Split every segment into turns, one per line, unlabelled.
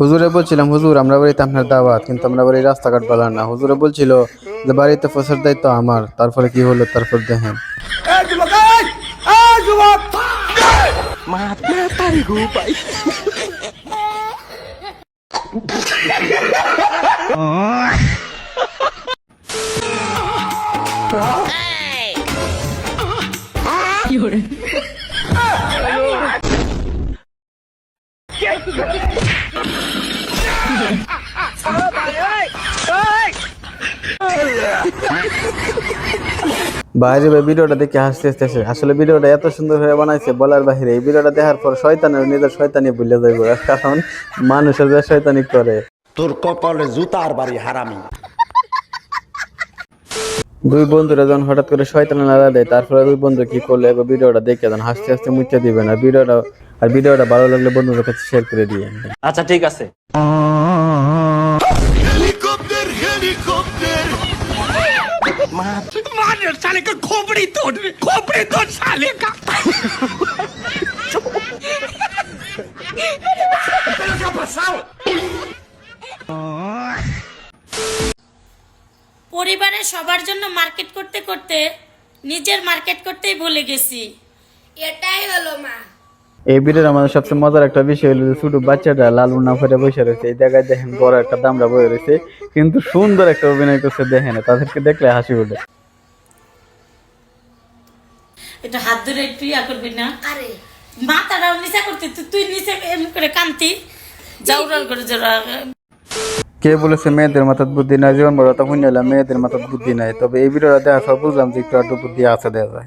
হুজুরে বলছিলাম, হুজুর আমরা বাড়িতে আপনার দাওয়াত, কিন্তু আমরা বাড়ির রাস্তাঘাট বলার না। হুজুরে বলছিল যে বাড়িতে ফসর দায়িত্ব আমার। তারপরে কি হলো, তারপর দেখেন। বাইরে ভিডিওটা দেখে হাসতে হাসতেছে। আসলে ভিডিওটা এত সুন্দর হয়ে বানাইছে বলার বাহিরে। এই ভিডিওটা দেখার পর শয়তানের নিজের শয়তানি ভুলে যাইব, কারণ মানুষের যে শয়তানি করে।
তোর কপালে জুতার বাড়ি হারামি।
দুই বন্ধুরা যখন হঠাৎ করে শয়তানি নাড়া দেয়, তারপরে দুই বন্ধু কি করলো, এবার ভিডিওটা দেখে দেন, হাসতে হাসতে মুচ্ছে দিবেন। আর ভিডিওটা ভালো লাগলে বন্ধুদের কাছে শেয়ার করে দিয়ে।
আচ্ছা ঠিক আছে।
পরিবারের সবার জন্য মার্কেট করতে করতে নিজের মার্কেট করতেই ভুলে গেছি। এটাই হলো মা।
এই ভিডিওর আমাদের সবচেয়ে মজার একটা বিষয় হলো যে ছোট বাচ্চাটা লাল উন্না ফেটে বসে রয়েছে। এই জায়গায় দেখেন বড় একটা দামড়া বয়ে রয়েছে, কিন্তু সুন্দর একটা অভিনয় করছে। দেখেন, তাদেরকে দেখলে হাসি ওঠে।
এটা হাত ধরে একটু ইয়া করবি না? আরে মাথাটাও নিচে করতে তুই নিচে এমনি করে কান্তি জাউরাল করে জোরা।
কে বলেছে মেয়েদের মাথার বুদ্ধি নাই? জীবন বড় তখন নিলাম মেয়েদের মাথার বুদ্ধি নাই। তবে এই ভিডিওটা দেখার পর বুঝলাম যে একটু আধটু বুদ্ধি আছে, দেওয়া যায়।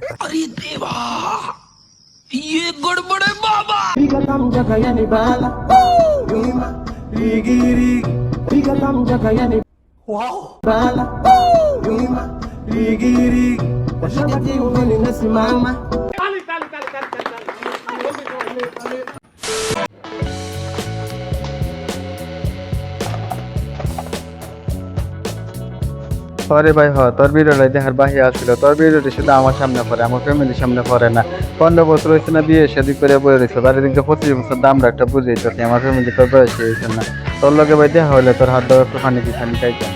আরে ভাই, তোর ভিডিওটা দেখার বাহিরে আসছিল। তোর ভিডিওটি শুধু আমার সামনে পড়ে, আমার ফ্যামিলির সামনে পড়ে না। 15 বছর হয়েছে না বিয়ে শাদী করে বয়ে রয়েছে, তার দিকে 25 বছর দামরা একটা বুঝেই তো আমার ফ্যামিলি তোর বয়সী হয়েছে না। তোর লগে ভাই দেখা হলে তোর হাত দেওয়া একটু খানি কি খানি খাইতাম।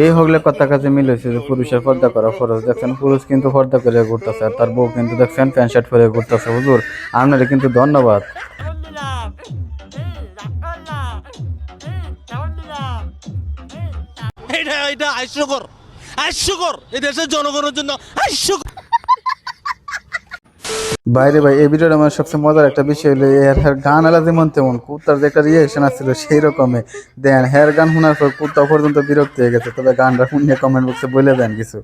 এই হগলে কথা কাজে মিল হয়েছে যে পুরুষের পর্দা করা ফরজ। দেখছেন, পুরুষ কিন্তু পর্দা করে ঘুরতেছে, আর তার বউ কিন্তু দেখছেন প্যান্ট শার্ট পরে ঘুরতেছে। হুজুর আপনারা কিন্তু ধন্যবাদ।
এটা হাস্যকর এই দেশের জনগণের জন্য হাস্যকর।
বাইরে ভাই, এই ভিডিওটা আমার সবচেয়ে মজার একটা বিষয় হলো এর গান আলা যেমন তেমন কুত্তার যে একটা রিয়েকশন আসছিল সেই রকমই দেন। হেয়ার গান শোনার পর কুত্তা পর্যন্ত বিরক্ত হয়ে গেছে। তবে গানটা শুনিয়ে কমেন্ট বক্সে বলে দেন কিছু।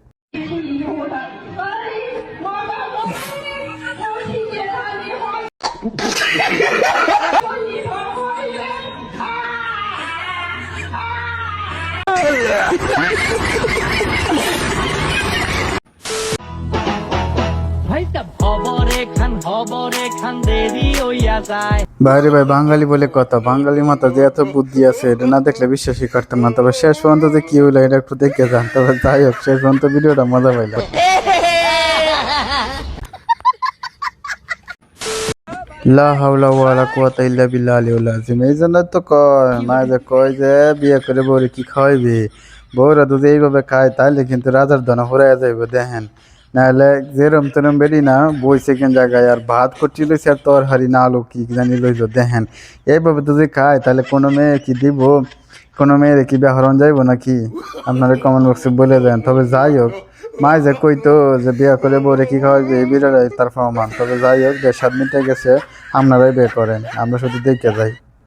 বাইরে ভাই, বাঙালি বলে কথা, বাঙালি মাথা যে এত বুদ্ধি আছে এটা না দেখলে বিশ্বাসই করতাম না। তবে শেষ পর্যন্ত যে কি হইলো এটা একটু দেখে যান। তবে যাই হোক, শেষ পর্যন্ত ভিডিওটা মজা পাইলাম। লা হাওলা ওয়ালা কুওয়াতা ইল্লা বিল্লাহ আলিউল আযীম। এই জন্য তো কয় মা যে কয় যে বিয়ে করে বউরে কি খাওয়াইবি, বউরা যদি এইভাবে খায় তাহলে কিন্তু রাজার ধন ফুরাইয়া যাইব। দেখেন, নাহলে যেরম তেরম বেরি না বইছে কেন জায়গায় আর ভাত করছি লইছে আর তরহারি না আলু কি জানি লইল। দেখেন, এইভাবে যদি খায় তাহলে কোনো মেয়ে কি দিব, কোনো মেয়েরে কি বিয়া যাইব নাকি? আপনারা কমেন্ট বক্সে বলে দেন। তবে যাই হোক, মা যে কইতো যে বিয়া করে বউরে কি খাওয়াইবে এই বিড়াটাই তার প্রমাণ। তবে যাই হোক, 7 মিনিট গেছে, আপনারাই বিয়ে করেন, আমরা শুধু দেখে যাই।